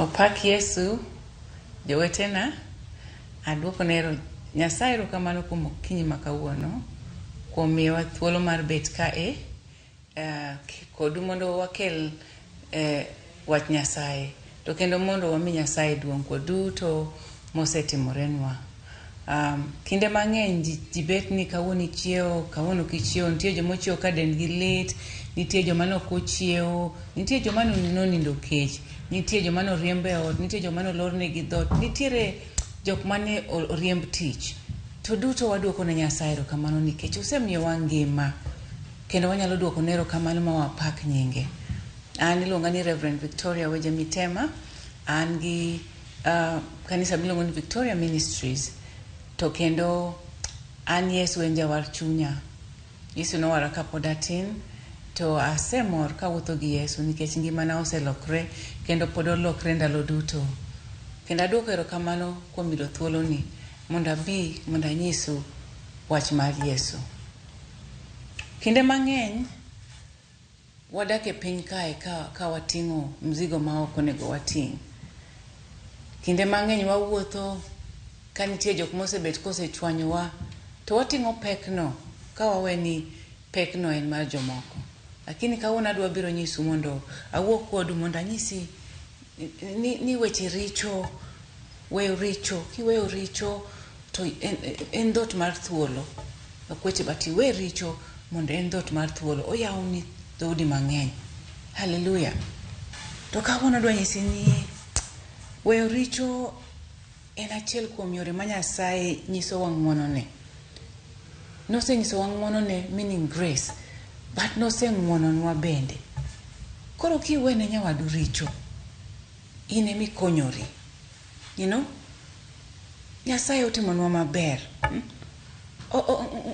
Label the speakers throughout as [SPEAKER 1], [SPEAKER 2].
[SPEAKER 1] Opak Yesu, jowetena, aduoko nero Nyasaye erokamano kuom okinyi ma kawuono, kuom miyowa thuolo mar bet kae, kodu mondo wakel wach Nyasaye, to kendo mondo wami Nyasaye duong' koduto mosetimorenwa. Kinde mang'eny ji bet ni kawuono ichiewo, kawuono kichiewo, nitie joma ochiewo ka dendgi lit, nitie joma nok ochiewo, nitie joma nonindo kech, nitie joma noriemb e ot, nitie joma nolorne gi dhot, nitiere jok mane oriemb tich. To duto waduoko ne Nyasaye erokamano nikech osemiyowa ngima, kendo wanyalo duoko ne erokamano ma wapak nyinge. An iluonga ni Reverend Victoria Weje Mitema, an gi kanisa miluongo ni Victoria Ministries, to kendo an Yesu en jawar chunya. Yesu nowara kapod atin, to asemor kawuotho gi Yesu nikech ngimana oselokre kendo pod olokre ndalo duto. Kendo aduoko erokamano kuom yudo thuoloni mondo abi mondo anyisu wach mar Yesu. Kinde mang'eny wadak e piny kae ka wating'o mzigo ma ok onego wating'. Kinde mang'eny wawuotho ka nitie jok mosebet kosechwanyowa, to wating'o pekno ka waweni pekno en mar jomoko. Lakini kawuono adwa biro nyisu mondo awuo kodu mondo anyisi ni weche richo, weyo richo, kiweyo richo to en dhot mar thuolo. Okweche bati we richo mondo en dhot mar thuolo, oyawoni dhoudi mang'eny. Hallelujah. To kawuono adwa nyisi ni weyo richo en achiel kuom yore ma Nyasaye nyisowa ng'wonone. Nosenyisowa ng'wonone, meaning grace, but noseng'wononwa bende. Koro kiwene nyawadu richo, in emi konyori. You know? Nyasaye otimonwa maber.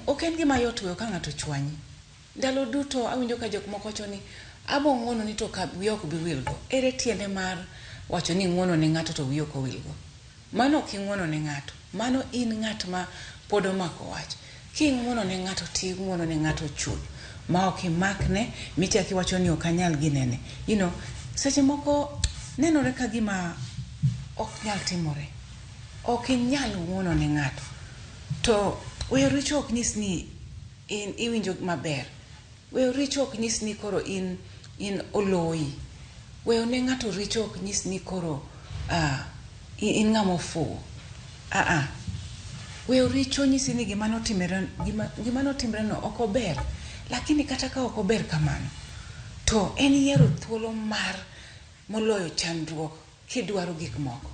[SPEAKER 1] Ok en gima yot weyo ka ng'ato chwanyi. Ndalo duto awinjo ka jok moko wacho ni abo ng'wono ni to wiya ok bi wilgo. Ere tiende mar wacho ni ng'wono ne ng'ato to wiya ok owilgo? Mano ok ing'wono ne ng'ato. Mano in ng'at ma pod omako wach. King'wono ne ng'ato ting'wono ne ng'ato chuth, ma ok imakne michaki wacho ni ok anyal ginene. You know, seche moko nenore ka gima ok nyal timore. Ok inyal ng'wono ne ng'ato. To weyo richo ok nyis ni iwinjo maber. Weyo richo ok nyis ni koro in oloyi. Weyo ne ng'ato richo ok nyis ni koro in ng'ama ofuwo. Weyo richo nyisi ni gima notimreno ok ober. Lakini kata ka ok ober kamano, to en yiero thuolo mar moloyo chandruok kidwaro gik moko.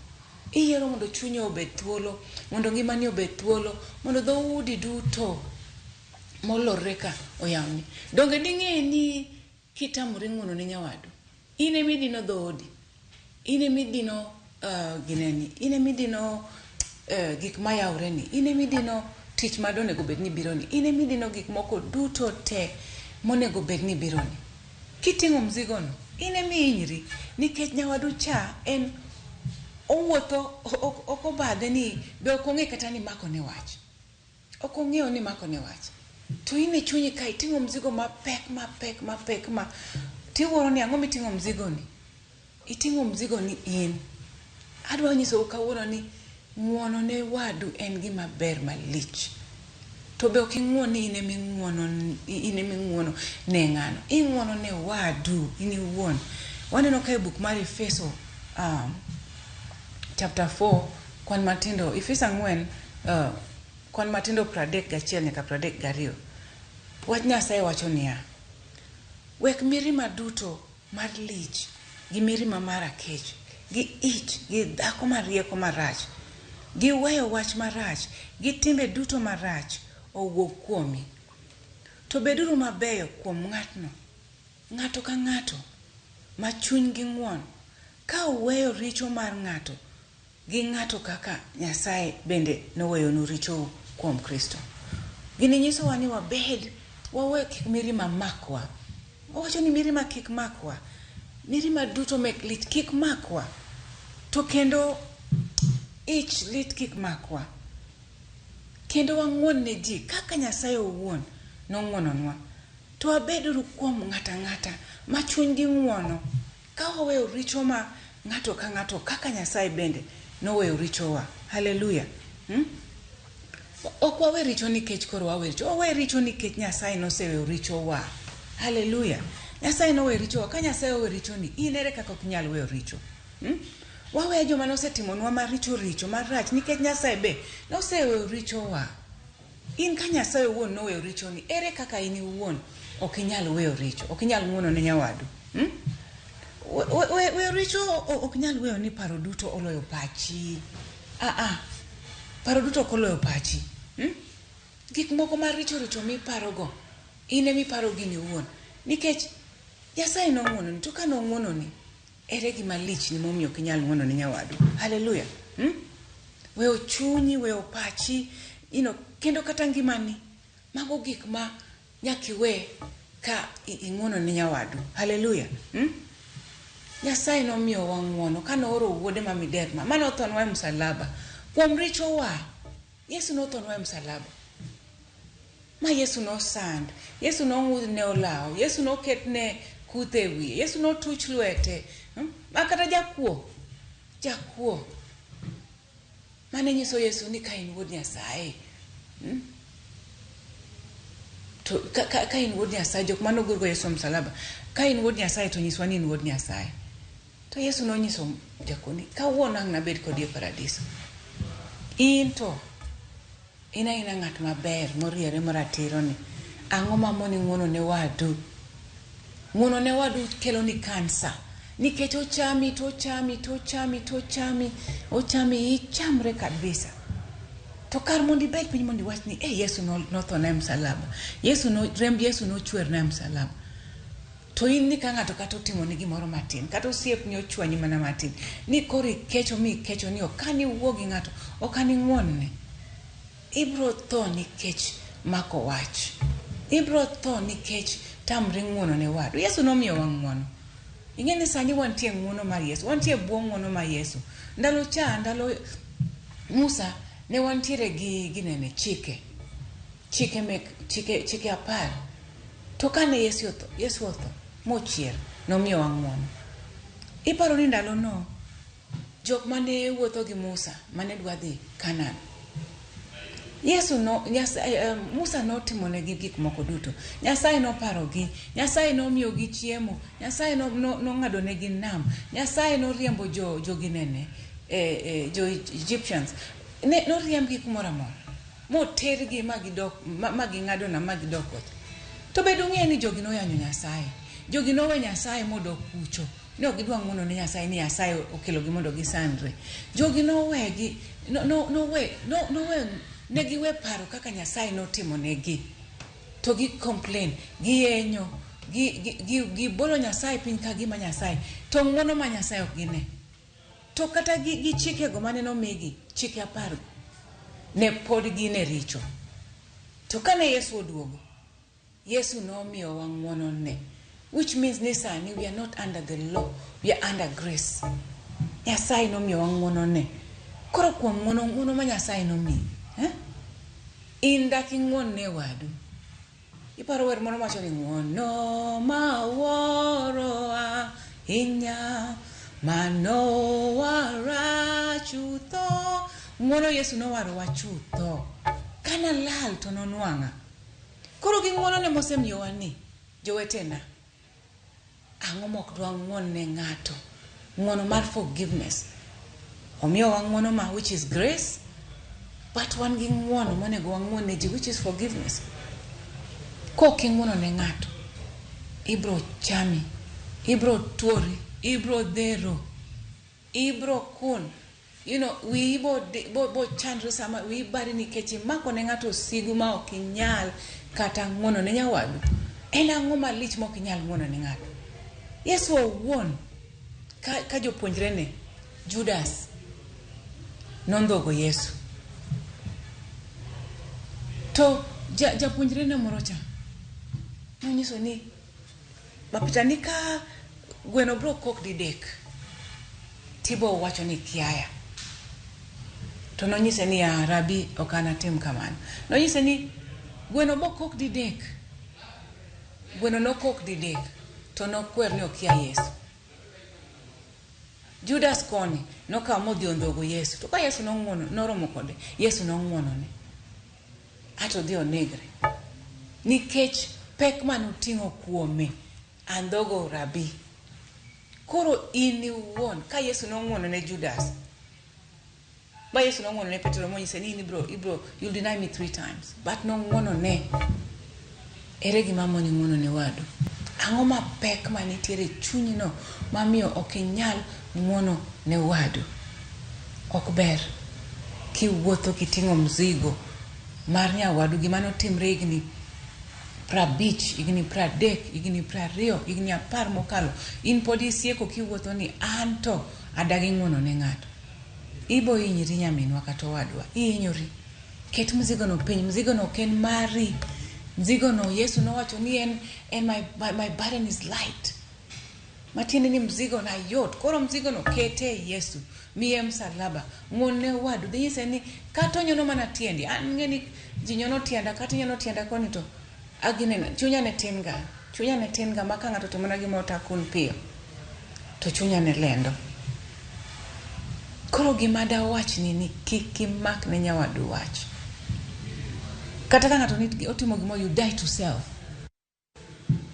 [SPEAKER 1] Iyiero mondo chunyi obed thuolo, mondo ngimani obed thuolo, mondo dhoudi duto molorre ka oyawni. Donge ding'e ni kitamori ng'wono ne nyawadu, in emidino dhoodi, in emidino gineni, in emidino gik mayaureni, in emidino tich ma donego bed ni bironi, in emidino gik moko duto te monego bed ni bironi. Kiting'o mzigono, in emihinyri, nikech nyawadu cha en owuotho ok obadhe ni be ok ong'e kata ni mako ne wach. Ok ong'eyo ni mako ne wach. To in e chunyi ka iting'o mzigo mapek ma tiwuoro ni ang'o miting'o mzigoni? Iting'o mzigoni in. Adwa nyisou kawuono ni ng'wono ne wadu en gima ber malich. To be ok ing'won ni in eming'wono ne ng'ano. Ing'wono ne wadu, in iwuon. Waneno ka e buk mar Efeso chapter 4, kwan matindo, Efeso 4, kwan matindo 31 nyaka 32. Wach Nyasaye wacho niya, wek mirima duto mar lich, gi mirima mar akech, gi ich, gi dhako marieko marach, gi weyo wach marach, gi timbe duto marach owuog kuomi. To beduru mabeyo kuom ng'ato ka ng'ato, ma chuny gi ng'won, ka uweyo richo mar ng'ato gi ng'ato kaka Nyasaye bende noweyonu richo kuom Kristo. Gini nyisowa ni wawe kik mirima makwa. Owacho ni mirima kik makwa. Mirima duto mek lit kik makwa. To kendo ich lit kik makwa. Kendo wang'won ne ji kaka Nyasaye owuon nong'wononwa. To wabeduru kuom ng'ata ng'ata ma chuny gi ng'wono, ka waweyo richo ma ng'ato ka ng'ato kaka Nyasaye bende noweyo richowa. Haleluya. Ok wawe richo nikech koro wawe richo. Wawe richo nikech Nyasaye noseweyo richowa. Haleluya. Nyasaye noweyo richowa. Ka Nyasaye oweyo richoni, in ere kaka ok inyal weyo richo? Wawe joma nosetimonwa maricho marach nikech Nyasaye be noseweyo richowa. In ka Nyasaye owuon noweyo richoni, ere kaka in iwuon ok inyal weyo richo? Ok inyal ng'wono ne nyawadu? Weyo richo ok nyal weyo ni paro duto oloyo pachi. Paro duto ok oloyo pachi. Gik moko maricho miparogo, in emi paro gini wuon. Nikech Nyasaye nong'wononi, to ka nong'wononi, ere gima lich ni momiyo ok inyal ng'wono ne nyawadu? Haleluya. Weyo chunyi, weyo pachi, kendo kata ngimani, mago gik ma nyaka iwe ka ing'wono ne nyawadu. Haleluya. Nyasaye nomiyo wa ng'wono ka nooro wuode ma miderma mane othonwa e msalaba kuom richowa. Yesu nothonwa e msalaba. Ma Yesu nosand, Yesu nong'udhne olawo, Yesu noketne kuthe e wiye, Yesu notuch lwete. Ma kata jakuo mane nyiso Yesu ni ka in wuod Nyasaye, to ka in wuod Nyasaye, jok mane ogurgo Yesu msalaba, ka in wuod Nyasaye to nyiswa ni in wuod Nyasaye. To Yesu nonyiso jakoni, kawuono ang' nabed kodi e paradiso. In ina ng'at maber moriere moratiro ni, ang'o mamoni ng'wono ne wadu? Ng'wono ne wadu kelo ni kansa, nikech ochami ichamre kabisa. To kar mondo ibed piny mondo iwach ni Yesu nothona e msalaba, remb Yesu nochwer na e msalaba, to in ni ka ng'ato kata otimo ni gimoro matin, kata osiep ni ochwanyi mana matin, ni koro ikecho ni ok ni wuo gi ng'ato, ok ni ng'wonne, ibro tho nikech mako wach, ibro tho nikech tamri ng'wono ne wadu. Yesu nomiyo wa ng'wono. Ing'e ni sani wantie ng'wono mar Yesu, wantie bwo ng'wono mar Yesu. Ndalo Musa ne wantiere gi ginene chike 10. To kane Yesu otho mochier, nomiyo wa ng'wono. Iparo ni ndalo no jok mane wuotho gi Musa mane dwa dhi Kanaan, Musa notimonegi gik moko duto. Nyasaye noparogi, Nyasaye nomiyo gi chiemo, Nyasaye nong'ado negi nam, Nyasaye noriembo joginene, jo Egyptians, noriembgi kumoro amora, motergi magi ng'ado nam magidok koth. To bedo ng'e ni jogi noyanyo Nyasaye, jogi nowe Nyasaye modok kucho, ne ok gidwa ng'wono ne Nyasaye ni Nyasaye okelogi mondo gisandre. Jogi nowegi, negiwe paro kaka Nyasaye notimo negi, to gi complain, giyenyo, gibolo Nyasaye piny ka gima Nyasaye, to ng'wono ma Nyasaye ok gine. To kata gi chikego mane nomigi, chike 10, ne pod gine richo. To kane Yesu oduogo, Yesu nomiyo wa ng'wono ne, which means ni sani we are not under the law, we are under grace. Nyasaye nomiyo wa ng'wono ne. Koro kuom ng'wono ma Nyasaye nomiyi, in dak ing'won ne wadu. Iparo wer moro macho ni ng'wono mawuoro ahinya manowara chutho. Ng'wono Yesu nowaro wa chutho, kana lal to nonwang'a. Koro gi ng'wono ne mosemiyo wa ni, jowetena, ang'o mok dwa ng'won ne ng'ato? Ng'wono mar forgiveness. Omiyo wa ng'wono ma which is grace, but wan gi ng'wono monego wa ng'won ne ji which is forgiveness. Kok ing'wono ne ng'ato, ibro chami, ibro tuori, ibro dhero, ibro kun. Wi bo chandre sama wi bari nikech imako ne ng'ato sigu ma ok inyal kata ng'wono ne nyawadu. En ang'o malich ma ok inyal ng'wono ne ng'ato? Yesu owuon ka jopuonjre ne Judas nondhogo Yesu. To japuonjre ne moro cha nonyiso ni bapita ni ka gweno bro kok didek, tibo wacho ni kiaya. To nonyise ni Rabi ok anatim kamano. Nonyise ni gweno bo kok didek. Gweno no kok didek, to nokwer ni okia Yesu. Judas koni nokawo modhi ondhogo Yesu. To ka Yesu noromo kode, Yesu nong'wonone. Ato dhi onegre. Nikech pek manoting'o kuome, andhogo rabi. Koro in iwuon, ka Yesu nong'wonone Judas, ba Yesu nong'wonone Petro monyise ni you'll deny me 3 times. But nong'wonone. Ere gima moni ng'wonone wadu? Ang'o ma pek manitiere chunyno mamiyo ok inyal ng'wono ne wadu? Ok ber kiwuotho kiting'o mzigo mar nyawadu gima notimre higni 50, higni 30, higni 20, higni 10 mokalo. In pod isieko kiwuotho ni anto adagi ng'wono ne ng'ato. Ibo hinyri nyaminwa kata wadwa. Ihinyori. Ket mzigo no piny. Mzigo no ken mari. Mzigo no Yesu nowacho ni my burden is light. Matiende ni mzigo na yot. Koro mzigo no kete Yesu. Miye msalaba. Ng'one wadu. Dhi nyise ni kata onyono mana tiendi. An ng'eni ji nyono tienda kata nyono tienda koni to aginena. Chunya ne tin ga. Chunya ne tin ga maka ng'ato to mana gima otakun piyo. To chunya ne lendo. Koro gima da wach ni kik imak ne nyawadu wach. Kata ka ng'ato ni otimo gimo you die to self.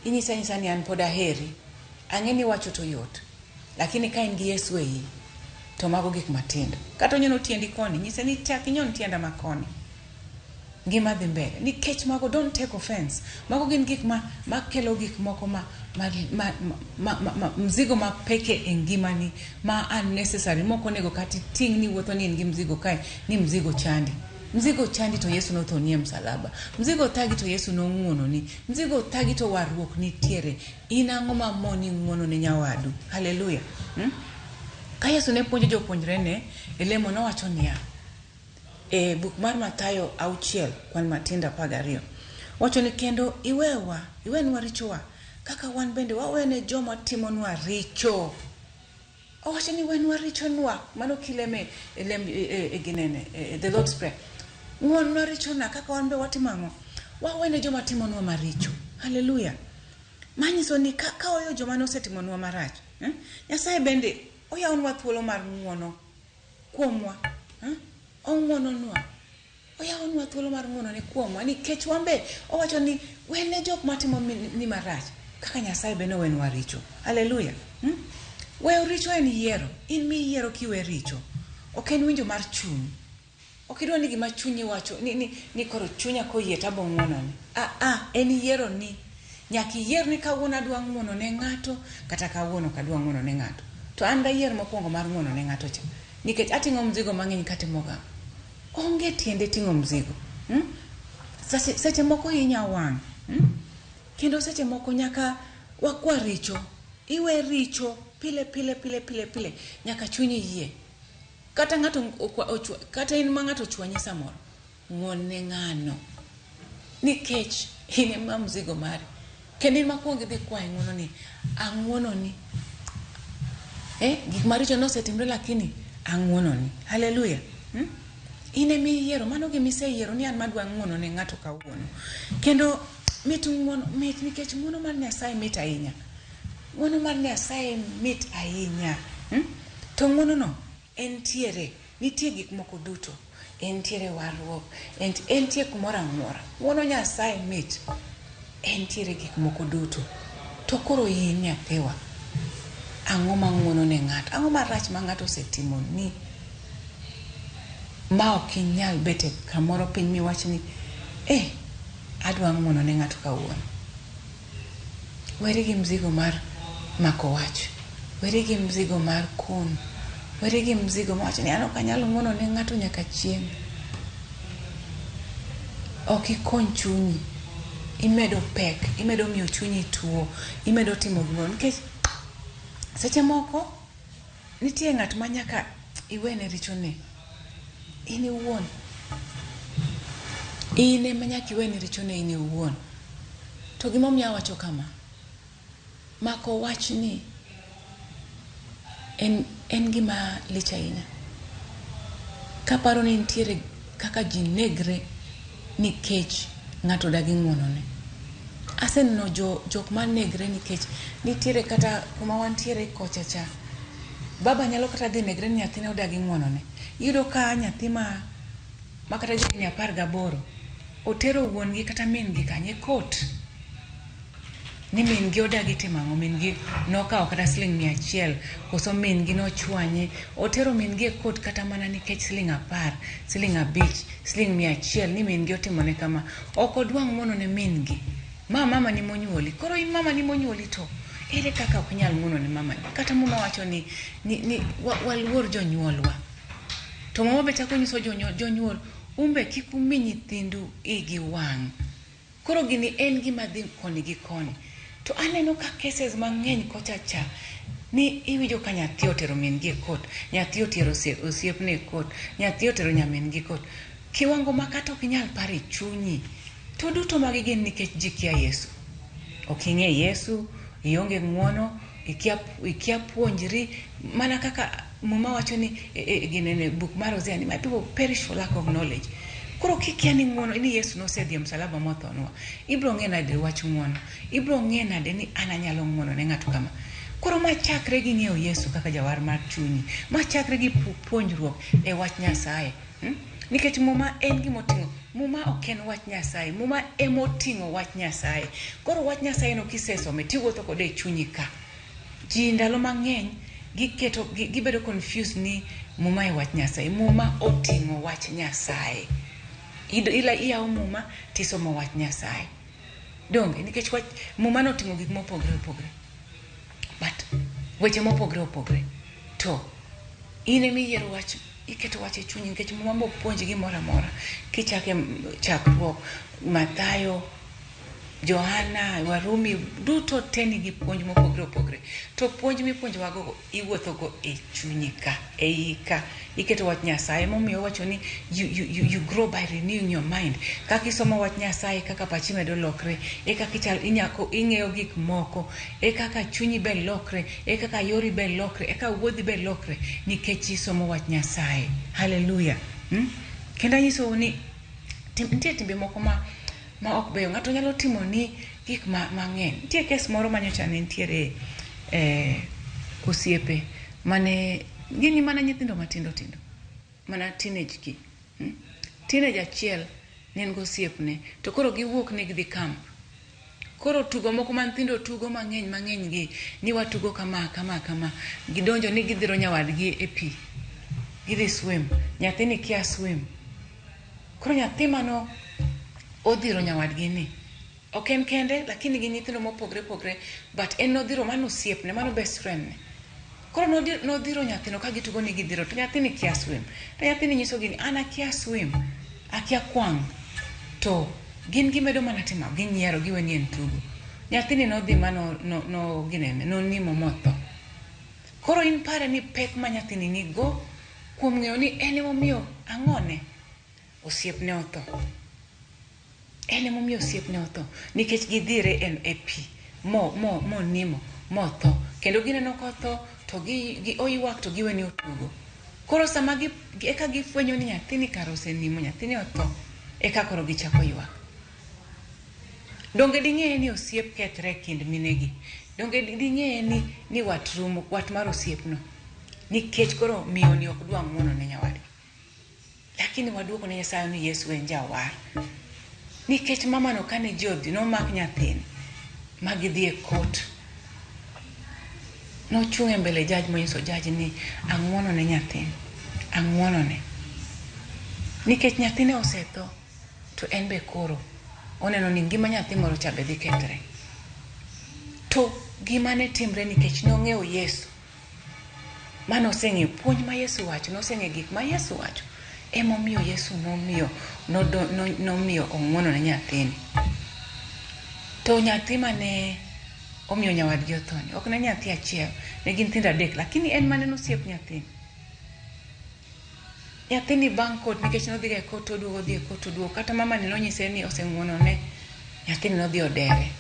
[SPEAKER 1] Inyisa ni an pod aheri. Ang'eni wacho to yot. Lakini ka in gi Yesu e iyi to mago gik matindo. Kata onyono tiendi koni, nyise ni chak inyon tienda makoni. Ngima dhi mbele. Nikech mago don't take offense. Mago gin gik makelo gik moko mzigo mapeke e ngimani ma unnecessary. Moko nego kati ting ni wuotho ni in gi mzigo kae ni mzigo chandi. Mzigo chandi to Yesu nothonie msalaba. Mzigo thagi to Yesu nong'wono ni. Mzigo thagi to warruok nitiere. In ang'o ma moni ng'wono ne nyawadu. Hallelujah. Ka Yesu ne puonjo jopuonjre ne, elemo nowacho niya. Buk mar Mathayo 6 kwan matinda 12. Wacho ni kendo iwenwa richowa kaka wan bende wawene joma timonwa richo. Owacho ni wenwa richonwa. Mano kileme the Lord's Prayer. Ng'wonwa richona kaka wan be watimo ang'o? Wawene joma timonwa maricho. Hallelujah. Manyiso ni ka oyo joma nosetimonwa marach. Nyasaye bende oyawonwa thuolo mar ng'wono kuomwa. Ong'wononwa. Oyawonwa thuolo mar ng'wono ne kuomwa nikech wambe owacho ni wene jok matimo ni marach kaka Nyasaye bende owenwa richo. Hallelujah. Weyo richo en yiero. In mi yiero kiwe richo. Ok en winjo mar chuny. Ok idwa ni gima chunyi wacho ni koro chunya koyie tabo ng'wonone. En yiero ni nyaka yier ni kawuono adwa ng'wono ne ng'ato kata kawuono kadwa ng'wono ne ng'ato. To an da yier mokwongo mar ng'wono ne ng'ato cha. Nikech ating'o mzigo mang'eny katimoga. Onge tiende ting'o mzigo. Seche moko inya wang'. Kendo seche moko nyaka wakwa richo. Iwe richo pile. Nyaka chunyi yie. Kata ng'ato kata in ma ng'ato chwanyi samoro. Ng'wone ng'ano. Nikech in ma mzigo mari. Kendo in makwongo idhi kwaye ng'wono ni. Ang'wono ni. Gik maricho nosetimre lakini ang'wono ni. Hallelujah. Ine mi yiero. Mano gima iseyiero ni an madwa ng'wono ne ng'ato kawuono. Kendo mit nikech ng'wono mar Nyasaye mit ahinya. Ng'wono mar Nyasaye mit ahinya. To ng'wono no nitie gik moko duto. Entiere warruok. Entie kumoro amora. Ng'wono Nyasaye mit. Entiere gik moko duto. To koro in nyathiwa. Ang'o ma ng'wono ne ng'ato? Ang'o marach ma ng'ato osetimo ni? Ma ok inyal bete kamoro piny miwach ni adwa ng'wono ne ng'ato kawuono. Weri gi mzigo mar mako wach. Weri gi mzigo mar kun. Weri gi mzigo ma wacho ni an ok anyal ng'wono ne ng'ato nyaka chieng'. Ok ikony chunyi. Imedo pek. Imedo miyo chunyi tuo. Imedo timo gimoro. Nikech seche moko nitie ng'at ma nyaka iwene richone. In iwuon. Ine ma nyaka iwene richone in iwuon. To gimomiyo awacho kama. Mako wach ni en gima lich ahinya. Kaparo ni nitiere kaka ji negre nikech ng'ato dagi ng'wonone. Aseneno jok ma negre nikech nitiere kata kuma wantiere kocha cha. baba nyalo kata dhi negre ni nyathine odagi ng'wonone. Iyudo ka nyathi ma kata jahigni 18 otero wuon gi kata min gi kanye kot ni min gi odagi timo ang'o, min gi nokawo kata $100 koso min gi nochwanye, otero min gi e kot kata mana nikech $10, $5, $100 ni min gi otimone kama. Ok odwa ng'wonone min gi. Mama ni monyuoli. Koro in mama ni monyuoli to ere kaka ok nyal ng'wonone mama ni. Kata mama wacho ni waluor jonyuolwa. To mama be chako nyiso jonyuol umbe kik umi nyithindu igi wang'. Koro gini en gima dhi koni gi koni. To aneno ka cases mang'eny kochacha ni iwinjo ka nyathi otero min gi e kot, nyathi otero osiepne e kot, nyathi otero nyamin gi kot. Kiwango ma kata ok inyal pare chunyi. To duto magi gin nikech ji kia Yesu. Ok ing'e Yesu, ionge ng'wono, ikia puonjri, mana kaka muma wacho ni ginene book mar Hosea ni my people perish for lack of knowledge. Koro kikia ni ng'wono ni Yesu nosedhi e msalaba mothonwa, ibro ng'e nade wach ng'wono, ibro ng'e nade ni an anyalo ng'wono ne ng'ato kama. Koro machakre gi ng'eyo Yesu kaka jawar mar chunyi, machakre gi puonjruok e wach Nyasaye. Nikech muma en gimoting'o, muma ok en wach Nyasaye, muma emoting'o wach Nyasaye. Koro wach Nyasaye no kisesome tiwuotho kode e chunyi ka. Ji ndalo mang'eny gibedo confused ni muma e wach Nyasaye. Muma oting'o wach Nyasaye. Iyawo muma tisomo wach Nyasaye. Donge nikech wach muma noting'o gik mopogre opogre. But weche mopogre opogre. To ine miyiero wach, iketo wach e chunyi nikech muma mok puonji gimoro amora. Kichake chakruok Mathayo, Johana, Warumi, duto teni gi puonj mopogre opogre. To puonj mipuonjwago iwuotho go e chunyi ka, e ika. Iketo wach Nyasaye momiyo wacho ni you grow by renewing your mind. Kaka isomo wach Nyasaye, kaka pachi medo lokre, e kaka ing'eyo gik moko, e kaka chunyi be lokre, e kaka yori be lokre, e kaka wuodhi be lokre nikech isomo wach Nyasaye. Hallelujah. Kendo nyiso ni nitie timbe moko ma ok beyo. Ng'ato nyalo timo ni gik mang'eny. Nitie kes moro manyocha ne nitiere osiepe mane gini mana nyithindo matindo mana teenage ki. Teenage achiel ne en gosiepne to koro giwuok ne gidhi camp. Koro tugo moko man nyithindo tugo mang'eny gi ni watugo kama. Gidonjo ni gidhiro nyawadgi e pi. Gidhi swim. Nyathini kia swim. Koro nyathi mano odhiro nyawadgi ni. Ok en kende lakini gi nyithindo mopogre but en nodhiro mano osiepne, mano best friend ne. Koro nodhiro nyathino ka gitugo ni gidhiro to nyathini kia swim. To nyathini nyiso gini an akia swim, akia kwang'. To gin gimedo mana timo, ginyiero giweni en tugo. Nyathini nodhi mano nonimo motho. Koro in pare ni pek ma nyathini nigo kuom ng'eyo ni en emomiyo ang'one osiepne otho. En emomiyo osiepne otho nikech gidhire e pi monimo motho. Kendo gineno kotho to oywak to giweni otugo. Koro sama eka gifwenyo ni nyathini karo osenimo, nyathini otho, eka koro gichako ywak. Donge ding'e ni osiep kethre kind minegi. Donge ding'e ni wat mar osiepno. Nikech koro miyo ni ok dwa ng'wono ne nyawadgi. Lakini waduoko ne Nyasaye ni Yesu en jawar. Nikech mama no kane jodhi nomak nyathini magidhi e kot. Nochung' e mbele judge monyiso judge ni ang'wono ne nyathini. Ang'wono ne. Nikech nyathine osetho to en be koro oneno ni ngima nyathi moro cha be dhi kethre. To gima ne timre nikech nong'eyo Yesu. Mano oseng'e puonj ma Yesu wacho, noseng'e gik ma Yesu wacho. Emomiyo Yesu nomiyo ong'wono ne nyathini. To nyathi mane omiyo nyawadgi othoni, ok ne nyathi achiel, ne gin nyithindo 3 lakini en mane nosiep nyathini. Nyathini bang' kot nikech nodhi ga e kot oduogo kata mama ni nonyise ni oseng'wono ne nyathini nodhi odere.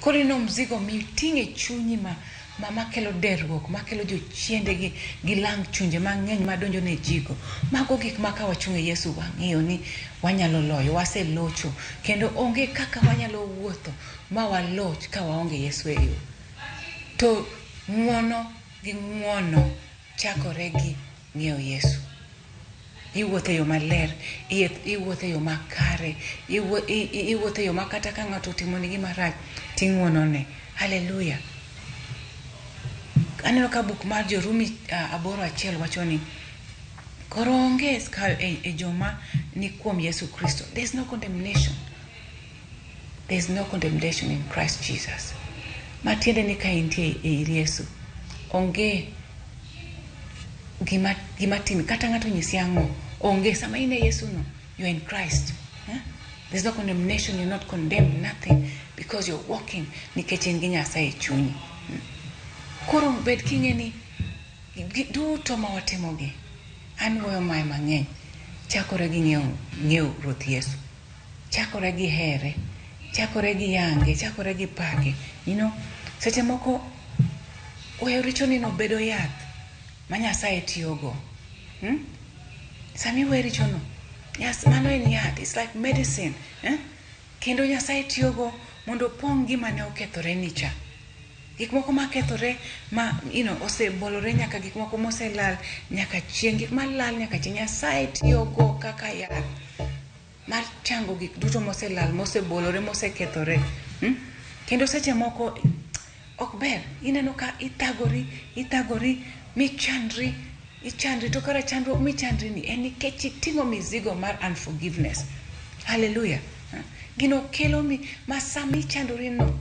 [SPEAKER 1] Koro ino mzigo miting'e chunyi ma kelo derruok, ma kelo jochiende gi lang chunje mang'eny madonjo ne jigo. Mago gik ma ka wachung'e Yesu wang'eyo ni wanyalo loyo, waselocho kendo onge kaka wanyalo wuotho ma waloch ka waonge Yesu e yo. To Ng'uono gi ng'uono chakore gi ng'eyo Yesu. Iwuotho e yo maler, iwuotho e yo makare, iwuotho e yo makata ka ng'ato otimoni gima rach ting'uonone. Haleluya. Aneno ka buk mar Jorumi 8:1 wacho ni koro onge skal e joma ni kuom Yesu Kristo. There's no condemnation. There's no condemnation in Christ Jesus. Matiende ni ka intie e Yesu onge gima timi kata ng'ato nyisi ang'o onge sama in e Yesu no, you're in Christ. There's no condemnation, you're not condemned, nothing, because you're walking nikech in gi Nyasaye chunyi. Koro bed king'eni duto ma watimogi, an wuoyo mae mang'eny, chakore gi ng'eyo Ruoth Yesu, chakore gi here, chakore gi yange, chakore gi pake. Seche moko weyo richo ni no bedo yath ma Nyasaye tiyogo. Sami weyo richo no, mano en yath, it's like medicine. Kendo Nyasaye tiyogo mondo opong' gima ne okethore nicha. Gik moko makethore osebolore nyaka gik moko moselal nyaka chieng', gik malal nyaka chieng'. Nyasaye tiyogo kaka yath mar chango gik duto moselal, mosebolore, mosekethore. Kendo seche moko ok ber, ineno ka ithagori, ichandri to kara chandruok michandri ni en nikech iting'o mizigo mar unforgiveness. Hallelujah. Gino kelo ma sami chandori no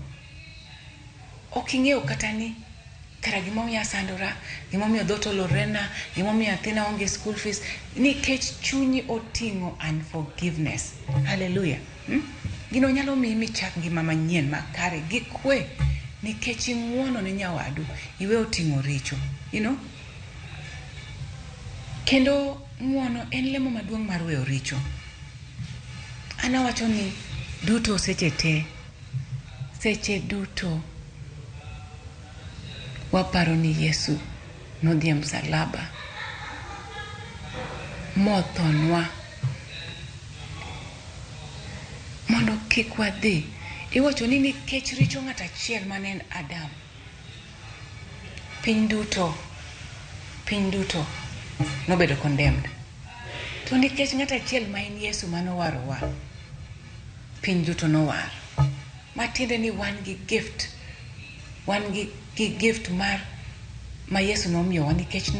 [SPEAKER 1] ok ing'eyo kata ni kara gimomiyo asandora, gimomiyo dhot olorena, gimomiyo athina onge school fees, nikech chunyi oting'o unforgiveness. Hallelujah. Gino nyalo miyi michak ngima manyien makare gi kwe nikech ing'uono ne nyawadu, iwe oting'o richo. Kendo ng'uono en lemo maduong' mar weyo richo. Anawacho ni duto seche duto waparo ni Yesu nodhi e msalaba mothonwa mondo kik wadhi. Iwacho ni nikech richo ng'at achiel mane en Adam, piny duto nobedo condemned. To nikech ng'at achiel ma en Yesu manowarowa, piny duto nowar. Matiende ni wan gi gift ma Yesu nomiyowa nikech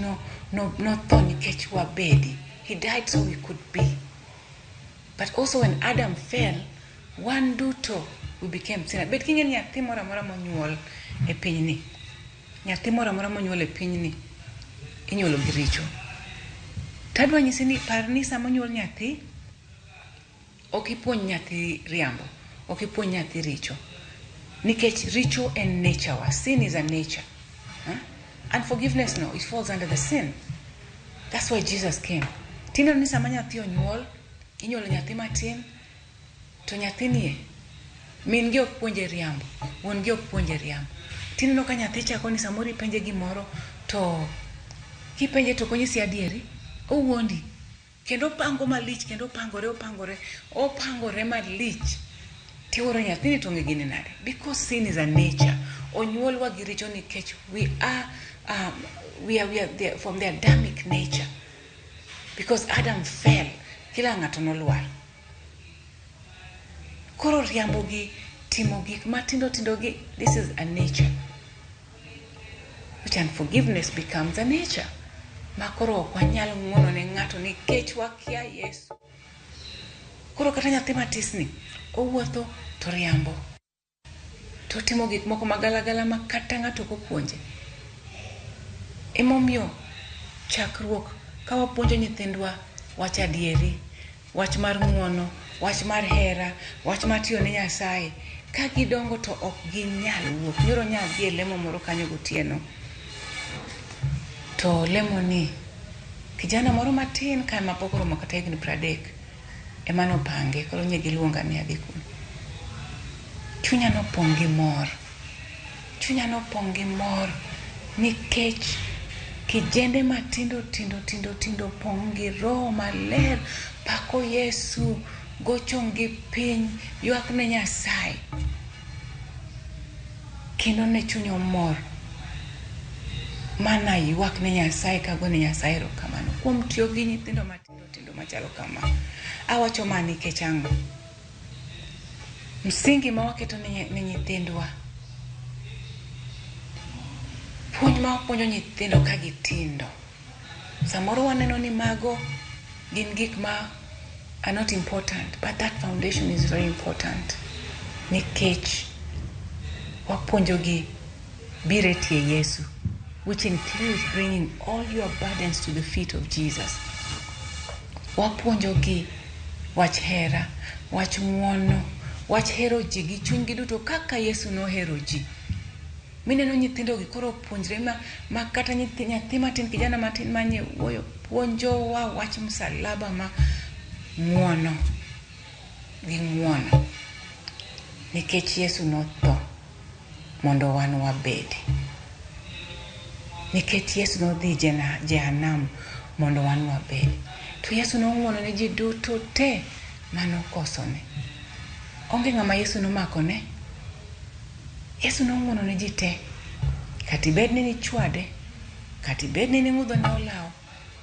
[SPEAKER 1] notho nikech wabedi. He died so we could be. But also when Adam fell, wan duto we became sinners. Bet king'eni nyathi moro amora monyuol e pinyni, inyuolo gi richo. Tadwa nyisi ni par ni sama onyuol nyathi, ok ipuonj nyathi riambo, ok ipuonj nyathi richo. Nikech richo en nature wa. Sin is a nature. Unforgiveness, no, it falls under the sin. That's why Jesus came. Tino ni sama nyathi onyuol, inyuolo nyathi matin, to nyathini min gi ok puonje riambo, wuon gi ok puonje riambo. Tino ka nyathi chako ni samoro ipenje gimoro, to kipenje to konyisi adieri, owuondi. Kendo opango malich, kendo opangore malich. Tiworo nyathini to ng'e nade? Because sin is a nature. Onyuolwa gi richo nikech we are there from the Adamic nature. Because Adam fell, kila ng'ato nolwar. Koro riambo gi timo gik matindo gi, this is a nature. Which unforgiveness becomes a nature. Makoro ok wanyal ng'uono ne ng'ato nikech wakia Yesu. Koro kata nyathi matisni owuotho to riambo, to timo gik moko magalagala ma kata ng'ato kopuonje. Emomiyo chakruok ka wapuonjo nyithindwa wach adieri, wach mar ng'uono, wach mar hera, wach mar tiyo ne Nyasaye, ka gidongo to ok ginyal wuok. Nyoro nyal dhi e lemo moro kanyo gotieno, to lemo ni kijana moro matin ka mapok oromo kata higni 30 ema nopange. Koro nye giluonga ni adhi kuno. Chunya nopong' gi mor nikech kijende matindo pong' gi Roho Maler, pako Yesu, gochong' gi piny, ywak ne Nyasaye. Kendo ne chunya mor mana ywak ne Nyasaye kago ne Nyasaye erokamano kuom tiyo gi nyithindo matindo machalo kama. Awacho ma nikech ang'o? Msingi ma waketo ne nyithindwa, puonj ma wapuonjo nyithindo ka gitindo, samoro waneno ni mago gin gik ma are not important, but that foundation is very important. Nikech wapuonjogi biro e tie Yesu, which includes bringing all your burdens to the feet of Jesus. Wapuonjogi wach hera, wach ng'uono, wach hero ji gi chunygi duto kaka Yesu nohero ji. Mineno nyithindogi koro puonjre ma kata nyathi matin, kijana matin manye wuoyo puonjowa wach msalaba ma ng'uono gi ng'uono. Nikech Yesu notho mondo wan wabedi. Nikech Yesu nodhi Jehanamu mondo wan wabedi. To Yesu nong'uono ne ji duto te manokosone. Onge ng'ama Yesu nomakone. Yesu nong'uono ne ji te. Kati bed ni chwade, kati bed ni ng'udho ne olawo,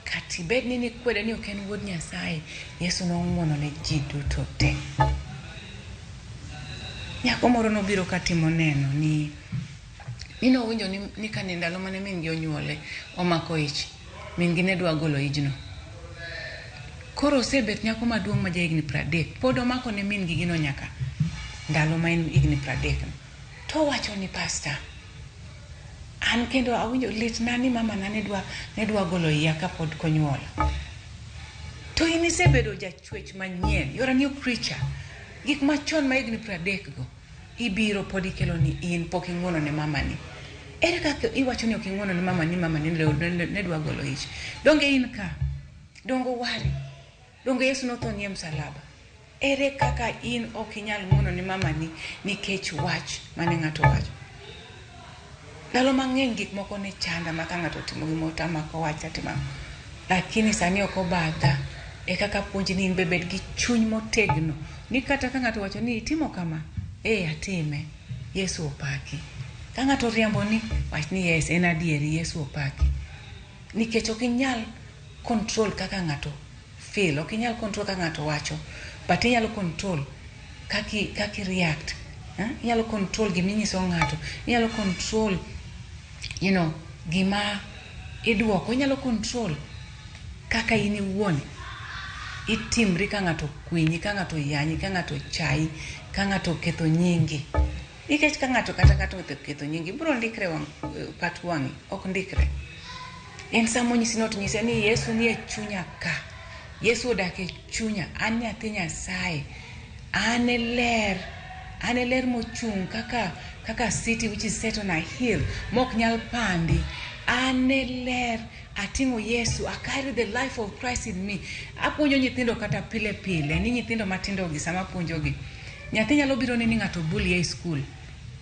[SPEAKER 1] kati bed ni kwede ni ok en wuod Nyasaye, Yesu nong'uono ne ji duto te. Nyako moro nobiro katimo neno ni nowinjo ni kane ndalo mane min gi onyuole omako ich, min gi ne dwa golo ijno. Koro osebet nyako maduong' ma jahigni 30, pod omako ne min gi gino nyaka ndalo ma en higni 30. To wacho ni pastor, an kendo awinjo lit na ni mama na ne dwa golo iya ka pod konyuol. To in isebedo jachwech manyien, you're a new creature. Gik machon ma higni 30 go ibiro pod ikelo ni in pok ing'uono ne mama ni. Ere kaka iwacho ni ok ing'uono ne mama ni ne dwa golo ich? Donge in ka? Dongo wari? Donge Yesu notho ni msalaba? Ere kaka in ok inyal ng'uono ne mama ni nikech wach mane ng'ato wacho? Ndalo mang'eny gik moko ne chanda ma ka ng'ato timo gima otamako wach atimo. Lakini sani ok obadha. E kaka puonj ni in bebed gi chuny motegno ni kata ka ng'ato wacho ni itimo kama, atime. Yesu opaki. Ka ng'ato riambo ni wach ni yes, en adieri, Yesu opaki. Nikech ok inyal control kaka ng'ato feel, ok inyal control kaka ng'ato wacho, but inyalo control kaki react. Inyalo control gima inyiso ng'ato, inyalo control gima idwoko, inyalo control kaka in iwuon itimri ka ng'ato kwinyi, ka ng'ato yanyi, ka ng'ato chayi, ka ng'ato ketho nyingi. Nikech ka ng'ato kata ketho nyingi, bro ndikre pat wang'i, ok ndikre. En samo nyisi not nyise ni Yesu ni e chunya ka. Yesu odak e chunya, an nyathi Nyasaye. An e ler mochung' kaka city which is set on a hill, mok nyal pandi. An e ler, ating'o Yesu, I carry the life of Christ in me. Apuonjo nyithindo kata pile pile, ni nyithindo matindo gi sama puonjogi. Nyathi nyalo biro ni ng'ato bully e school,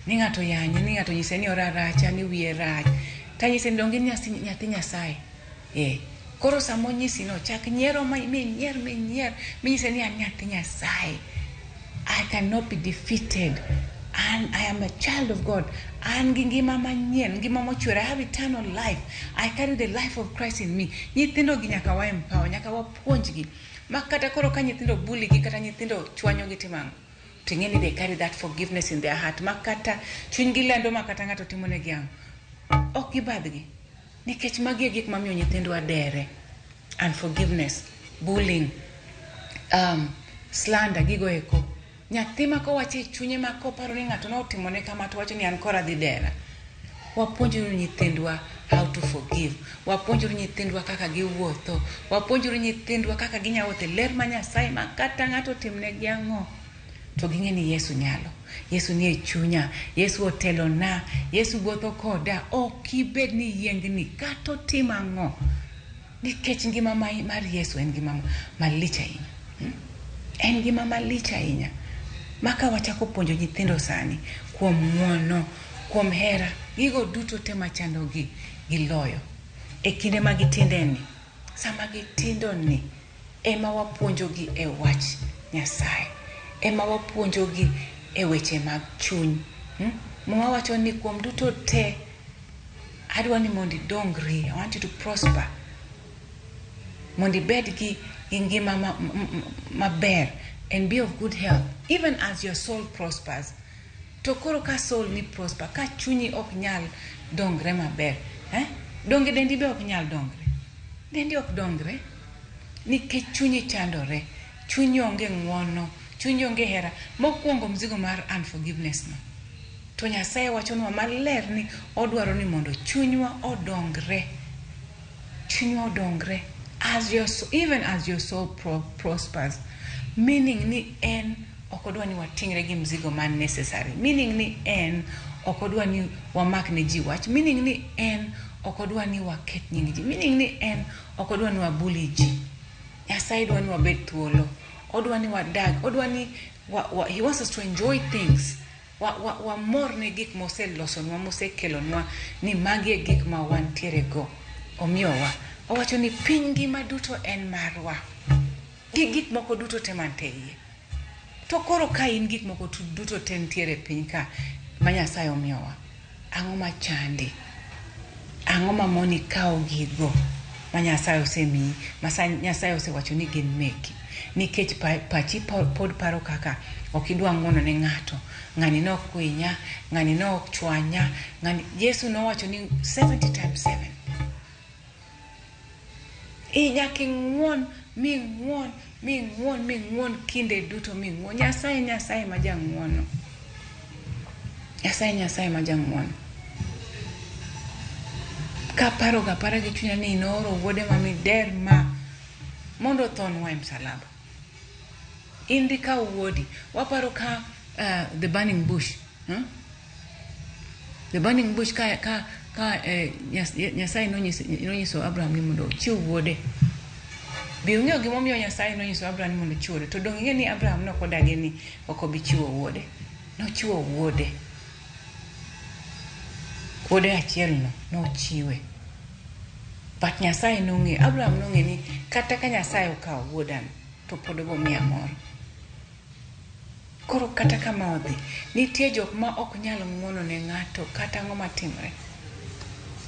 [SPEAKER 1] ni ng'ato yanye, ni ng'ato nyise ni oraracha, ni wiye rach. Ta nyise ni donge nyathi Nyasaye. Koro samo nyisi no, chak nyiero minyier, minyise ni an nyathi Nyasaye. I cannot be defeated. And I am a child of God. An gi ngima manyien, ngima mochwere. I have eternal life. I carry the life of Christ in me. Nyithindo gi nyaka wa empower, nyaka wa puonjgi. Makata koro ka nyithindo bully gi kata nyithindo chwanyo gi timango, tingeni they carry that forgiveness in their heart. Makata chunygi lendo makata ng'ato timo ne giang, ok gibadhgi. Nikech magi e gik mamiyo nyithindo adere. Unforgiveness, bullying, slander, gigo eko. Nyathi ma kowacho e chunye ma koparo ni ng'ato notimo ne kama to wacho ni an kora dhi dera. Wapuonjuru nyithindwa how to forgive. Wapuonjuru nyithindwa kaka giwuotho. Wapuonjuru nyithindwa kaka ginyawuotho ler ma Nyasaye ma kata ng'ato timne gi ang'o to ging'e ni Yesu nyalo. Yesu ni e chunya. Yesu otelo na. Yesu wuotho koda. Ok ibed ni yiengni kata otim ang'o. Nikech ngima mar Yesu en ngima malich ahinya. En ngima malich ahinya. Maka wachako puonjo nyithindo sani kuom ng'uono, kuom hera, gigo duto te machando gi loyo. E kinde ma gitindeni, sama gitindo ni, ema wapuonjogi e wach Nyasaye. Ema wapuonjogi e weche mag chuny. Mwa wacho ni kuom duto te adwa ni mondi dongri. I want you to prosper. Mondi bed gi ngima maber and be of good health, even as your soul prospers. To koro ka soul ni prosper, ka chunyi ok nyal dongre maber, donge dendi be ok nyal dongre. Dendi ok dongre nikech chunyi chandore, chunyi onge ng'wono, chunyi onge hera. Mokwongo mzigo mar unforgiveness no. To Nyasaye wachonwa maler ni odwaro ni mondo chunywa odongre. Chunywa odongre even as your soul prospers. Meaning ni en okodwa ni watingre gi mzigo man necessary. Meaning ni en okodwa ni wamak ne ji wach. Meaning ni en okodwa ni waket nying ji. Meaning ni en okodwa ni wabuli ji. Nyasaye dwa ni wabed thuolo. Odwa ni wadag. Odwa ni he wants us to enjoy things. Wa mor ne gik mose losonwa, mose kelonwa ni magi gik ma wantiere go. Omiyowa. Owacho ni piny ngima duto en marwa. Gik moko duto te manteye. To koro ka in gik moko duto te ntiere piny ka ma Nyasaye omiyowa. Ang'o ma chandi? Ang'o ma moni kao gigo ma Nyasaye osemiyi, ma Nyasaye osewacho ni gin meki. Nikech pachi pod paro kaka okidwa ng'wono ne ng'ato. Ng'ani no kwinya, ng'ani no chwanya, ng'ani Yesu no wacho ni 70 times 7. Nyaki ng'won, mi ng'won kinde duto mi ng'won. Nyasaye ma jang'wono. Nyasaye ma jang'wono. Ka para gi chunya ni inoro wuode ma mider ma mondo thonwa e msalaba. Indi ka wuodi, waparo ka the burning bush. The burning bush ka Nyasaye nonyiso Abraham ni mondo chiw wuode. Bi ung'eyo gimomiyo Nyasaye nonyiso Abraham ni mondo chiw wuode. To dong ing'e ni Abraham no kodagi ni ok obi chiwo wuode. Nochiwo wuode. Wuode achiel no chiwe. But Nyasaye nong'e, Abraham nong'e ni kata ka Nyasaye okawo wuodan to pod obo miya mor. Koro kata kama odhi, nitie jok ma ok nyalo ng'wono ne ng'ato kata ang'o matimre.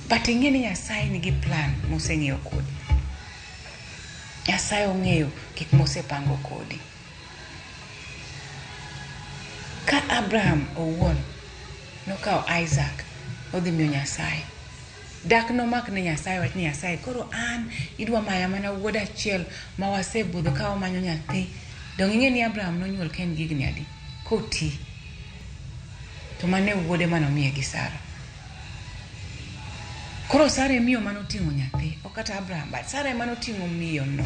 [SPEAKER 1] But ing'e ni Nyasaye nigi plan moseng'eyo kodi. Nyasaye ong'eyo gik mosepango kodi. Ka Abraham owuon nokawo Isaac odhi miyo Nyasaye. Dak nomak ne Nyasaye wach ni Nyasaye koro an idwa maya mana wuoda achiel ma wasebudho ka wamanyo nyathi. Dong ing'e ni Abraham nonyuol ken gigni adi koti. To mane wuode manomiye gi Sara. Koro Sara miyo manoting'o nyathi, ok kata Abraham, but Sara manoting'o miyo no.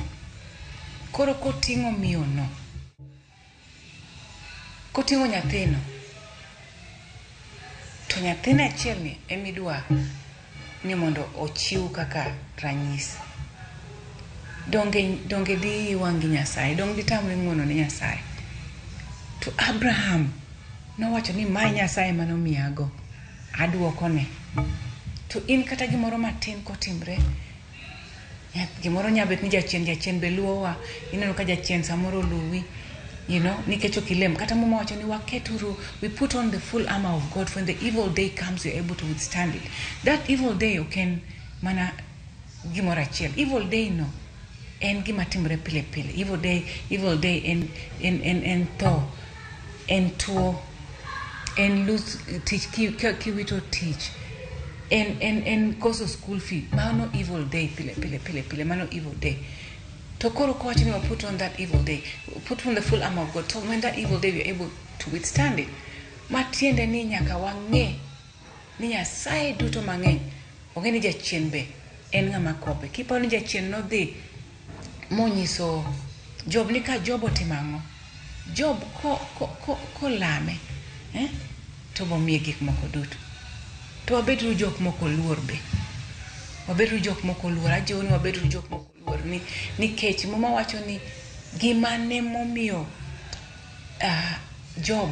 [SPEAKER 1] Koro koting'o miyo no, koting'o nyathino, to nyathina achiel ni emidwa ni mondo ochiw kaka ranyisi. Donge di wangi Nyasaye, donge di tamre ng'wono ne Nyasaye. To Abraham nowacho ni mai Nyasaye manomiyago aduokone. To in kata gimoro matin kotimre, gimoro nyabet ni jachien be luowa, ineno ka jachien samoro luwi, nikech okilem. Kata mama wacho ni waketuru, we put on the full armor of God, when the evil day comes you're able to withstand it. That evil day oken mana gimoro achiel. Evil day no en gima timre pile pile. Evil day en tho, en tuo, en lose teach kiwito teach, en koso school fee. Mano evil day pile mano evil day. To koro kowacho ni put on that evil day, put on the full armor of God. So when that evil day we're able to withstand it. Matiende ni nyaka wang'e ni Nyasaye duto mang'eny ong'e ni jachien be en ng'ama kope. Kiparo ni jachien nodhi monyiso Job ni ka Job otimang'o, Job ko lame, to bomiye gik moko duto. To wabedru jok moko luor be. Wabedru jok moko luor. Ajiwo ni wabedru jok moko luor nikech mama wacho ni gima ne momiyo Job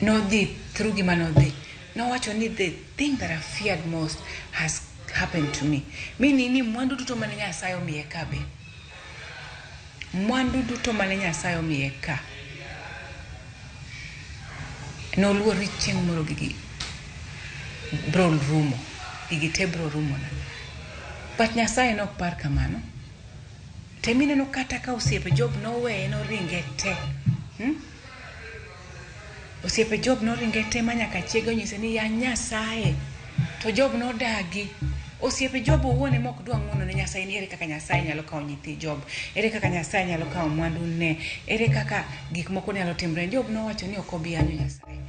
[SPEAKER 1] nodhi through gima nodhi. Nowacho ni the thing that I feared most has happened to me. Meaning ni mwandu duto mane Nyasaye omiye ka be. Mwandu duto mane Nyasaye omiye ka. Noluor ni chieng' moro gigi bro rumo gigi te bro rumo na. But Nyasaye nok par kamano. Temine no kata ka osiepe Job no we no ringe te. Osiepe Job no ringe te manyaka chiege onyise ni ya Nyasaye. To Job no dagi. Osiepe Job owuone mok dwa ng'uono ne Nyasaye ni ere kaka Nyasaye nyalo kawo nyithi Job. Ere kaka Nyasaye nyalo kawo mwandu ne. Ere kaka gik moko nyalo timre. Job no wacho ni ok obi anyo Nyasaye.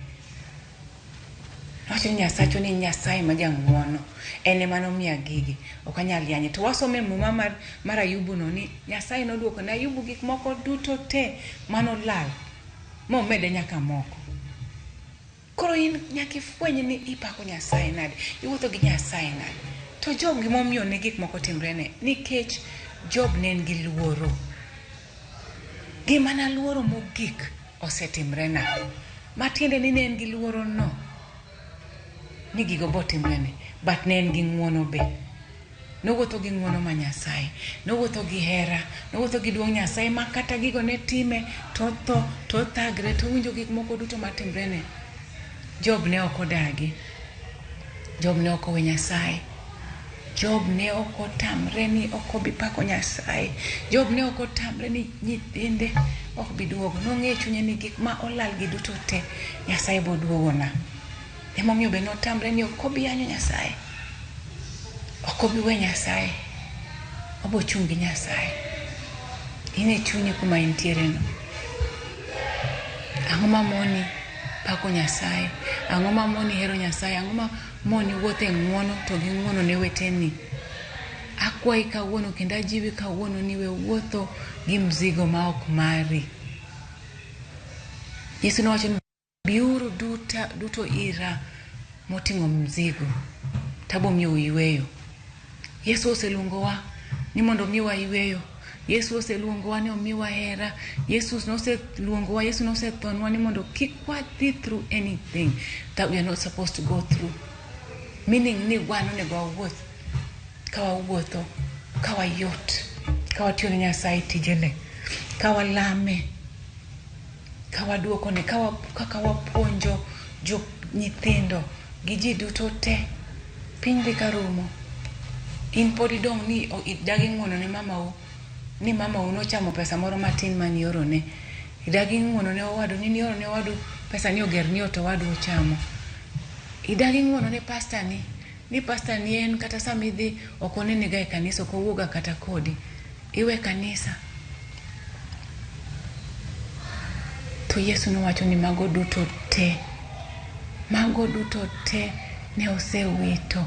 [SPEAKER 1] Wacho ni Nyasaye ni Nyasaye ma jang'uono. Ene mano miya gigi. Ok anyal yanye. To wasome muma mar Ayubu no ni Nyasaye noduoko na Ayubu gik moko duto te mano lal. Mo mede nyaka moko. Koro in nyaka ifwenye ni ipako Nyasaye nade. Iwuotho gi Nyasaye nade. To Job gimomiyo ne gik moko timre ne nikech Job ne en gi luoro. Gima na luoro mogik osetimre na. Matiende ni ne en gi luoro no. Ni gigo botimre ne. But ne en gi ng'uono be. Nowuotho gi ng'uono ma Nyasaye. Nowuotho gi hera. Nowuotho gi duong' Nyasaye ma kata gigo ne time to tho to thagre to winjo gik moko duto matimre ne. Job ne ok odagi. Job ne ok owe Nyasaye. Job ne ok otamre ni ok obi pako Nyasaye. Job ne ok otamre ni nyithinde ok bi duogo. Nong'e chunye ni gik ma olal gi duto te Nyasaye bo duogona. Emomiyo be notamre ni ok obi anyo Nyasaye. Ok obi we Nyasaye. Obo chung' gi Nyasaye. Ine chunye kuma intiere no. Ang'o ma moni pako Nyasaye? Ang'o ma moni hero Nyasaye? Ang'o ma moni wuothe ng'uono to gi ng'uono ne weteni? Akwayi kawuono kendo ajiwi kawuono ni we wuotho gi mzigo ma ok mari. Yesu nowacho ni biuru duto ira moting'o mzigo tabo miyo yweyo. Yesu oseluongowa ni mondo miwa yweyo. Yesu oseluongowa ni omiwa hera. Yesu noseluongowa, Yesu nosethonwa ni mondo kik wadhi through anything that we are not supposed to go through. Meaning ni wan onego wawuoth ka wawuotho ka wayot, ka watiyo ne Nyasaye tijene, ka walame, ka waduoko ne, kaka wapuonjo nyithindo gi ji duto te. Piny dhi karumo. In pod idong' ni idagi ng'uono ne mamau ni mamau nochamo pesa moro matin mani oro ne. Idagi ng'uono ne owadu ni oro ne owadu pesa ni oger ni to owadu ochamo. Idagi ng'uono ne pastor ni pastor ni en kata samidhi ok onene ga e kanisa, ok owuoga kata kodi. Iwe kanisa. To Yesu nowacho ni mago duto te ne osewito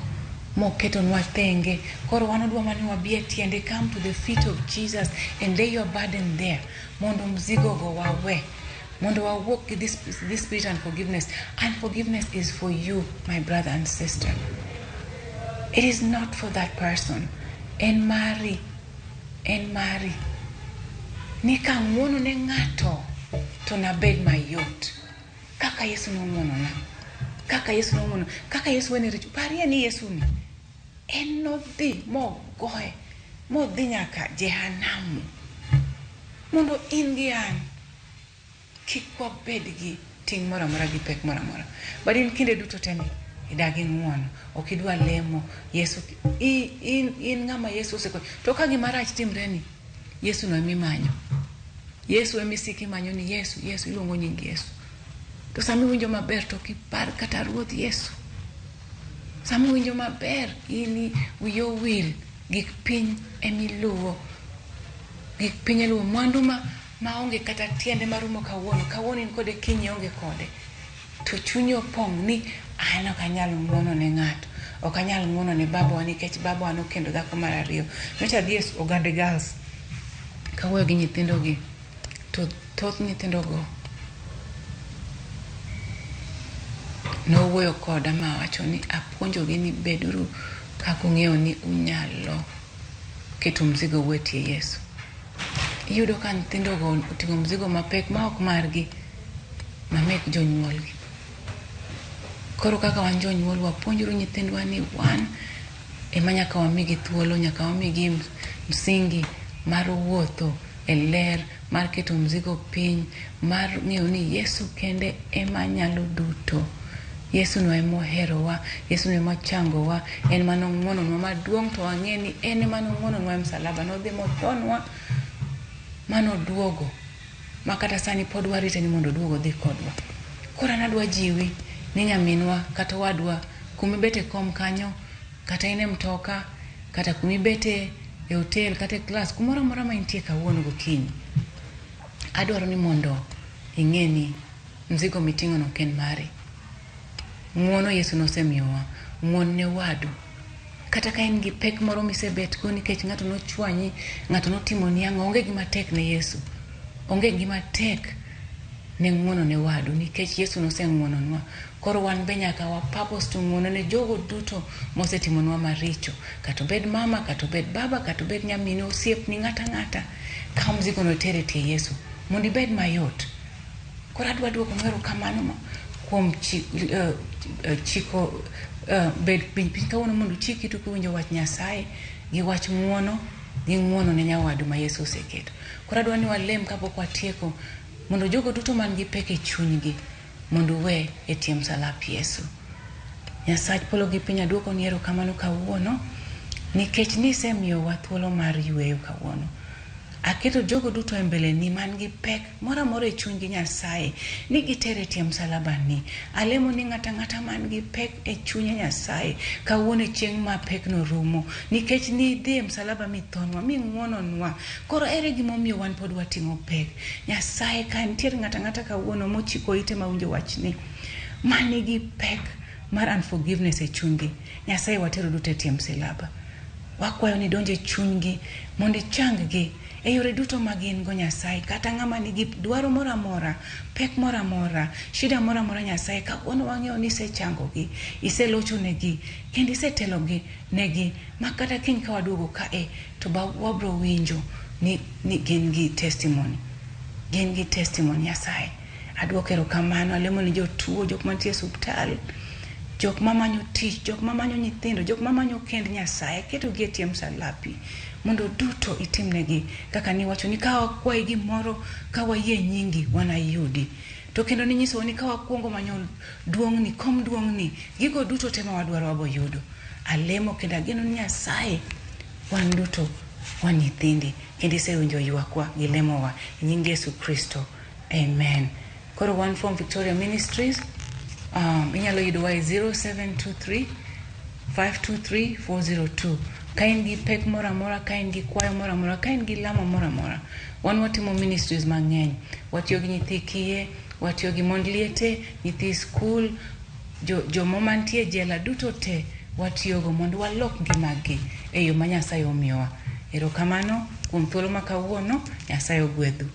[SPEAKER 1] moketonwa thenge. Koro wan odwa mani wabi e tiende. Come to the feet of Jesus and lay your burden there. Mondo mzigo go wawe. Mondo wawuok gi this spirit and forgiveness. And forgiveness is for you, my brother and sister. It is not for that person. En mari. Nika ng'uono ne ng'ato to nabed mayot. Kaka Yesu ng'uono na. Kaka Yesu wene richo. Parie ni Yesu ni. En no dhi mogoe. Modhi nyaka Jehanamu. Mondo in gi an kik wabed gi ting' mora mora gi pek mora mora. But in kinde duto teni idagi ng'uono. Ok idwa lemo. Yesu in ng'ama Yesu oseko. To ka gima rach timre ni, Yesu no emi manyo. Yesu emi siki manyo ni Yesu iluongo nying Yesu. To sami winjo maber to kipar kata Ruoth Yesu. Sami winjo maber ini wiyo wil gik piny emiluwo. Gik piny eluwo mwandu ma onge kata tiende marumo kawuono in kode kiny onge kode. To chunyi opong' ni an ok anyal ng'uono ne ng'ato. Ok anyal ng'uono ne babawa nikech babawa nokendo dhako mar ariyo. Nyocha dhi Ogande Girls kawuoyo gi nyithindo gi. To thoth nyithindo go nowuoyo koda ma wacho ni apuonjogi ni beduru kaka ung'eyo ni unyalo keto mzigo wetie Yesu. Iyudo ka nyithindo go oting'o mzigo mapek ma ok margi ma mek jonyuolgi. Koro kaka wan jonyuol wapuonjuru nyithindwa ni wan ema nyaka wamigi thuolo, nyaka wamigi msingi mar wuotho e ler, mar keto mzigo piny, mar ng'eyo ni Yesu kende ema nyalo duto. Yesu no emo herowa, Yesu no emo changowa, en mano ng'wono nwa maduong' to wang'eni en mano ng'wono nwa msalaba no dhi motonwa mano duogo makata sani pod warite ni mondo duogo dhi kodwa. Kora nadwa jiwi ni nyaminwa kata wadwa kumibete kom kanyo kata ine mtoka kata kumibete e hotel kata e class kumora mora ma intie kawuono gokinyi. Adwaro ni mondo ing'eni mzigo miting'o no ken mari. Ng'wono Yesu nosemiyowa, ng'won ne wadu. Kata ka in gi pek moro misebet go nikech ng'ato nochwanyi, ng'ato notimoni ang'o, onge gima tek ne Yesu. Onge gima tek ne ng'wono ne wadu nikech Yesu noseng'wononwa. Koro wan be nyaka wa purpose to ng'wono ne jogo duto mosetimonwa maricho. Kata obed mama, kata obed baba, kata obed nyamine, osiepni, ng'ata. Kaw mzigo no tere tie Yesu mondo ibed mayot. Koro adwa duoko erokamano kuom chiko bed piny kawuono mondo chiki to kuwinjo wach Nyasaye gi wach ng'wono gi ng'wono ne nyawadu ma Yesu oseketo. Koro adwa ni walem kapok watieko mondo jogo duto man gi pek e chunygi mondo we e tie msalap Yesu. Nyasaye polo gi piny aduoko ni erokamano kawuono nikech nisemiyowa thuolo mar yweyo kawuono. Aketo jogo duto e mbele ni man gi pek mora mora e chunygi Nyasaye ni gitere tie msalaba ni. Alemo ni ng'ata man gi pek e chunye Nyasaye kawuono chieng' ma pek no rumo nikech ni dhi e msalaba mithonwa mi ng'wononwa. Koro ere gimomiyo wan pod wating'o pek. Nyasaye ka nitiere ng'ata kawuono mochiko ite mawinjo wachni mani gi pek mar unforgiveness e chunygi, Nyasaye watero duto e tie msalaba. Wakwayo ni donje chunygi mondo changgi e yore duto magin go Nyasaye. Kata ng'ama nigi dwaro mora mora, pek mora mora, shida mora mora Nyasaye kawuono wang'eyo ni isechangogi, iselocho negi, kendo isetelo negi makata kiny ka waduogo kae to wabro winjo ni gin gi testimony. Gin gi testimony Nyasaye. Aduoko erokamano, alemo ni jotuo, jok mantie osuptal, jok mamanyo tich, jok mamanyo nyithindo, jok mamanyo kend Nyasaye, keto gi e tie msalapi mondo duto itimnegi kaka niwacho ni ka wakwayi gimoro ka wayie nyingi wanayudi. To kendo ninyiso ni ka wakuongo manyo duong'ni, kom duong'ni, gigo duto tema wadwaro wabo yudo. Alemo kendo ageno ni Nyasaye wan duto wan nyithindi kendo isewinjo ywakwa gi lemowa e nying Yesu Kristo. Amen. Koro wan from Victoria Ministries. Inyalo yudowa e 0723 523 402. Ka in gi pek mora mora, ka in gi kwayo mora mora, ka in gi lamo mora mora. Wan watimo ministries mang'eny. Watiyo gi nyithi kiye, watiyo gi mond liete, nyithi school, jomo mantie jela duto te watiyogo mondo walok ngimagi e yo ma Nyasaye omiyowa. Erokamano kuom thuolo ma kawuono. Nyasaye ogwedhu.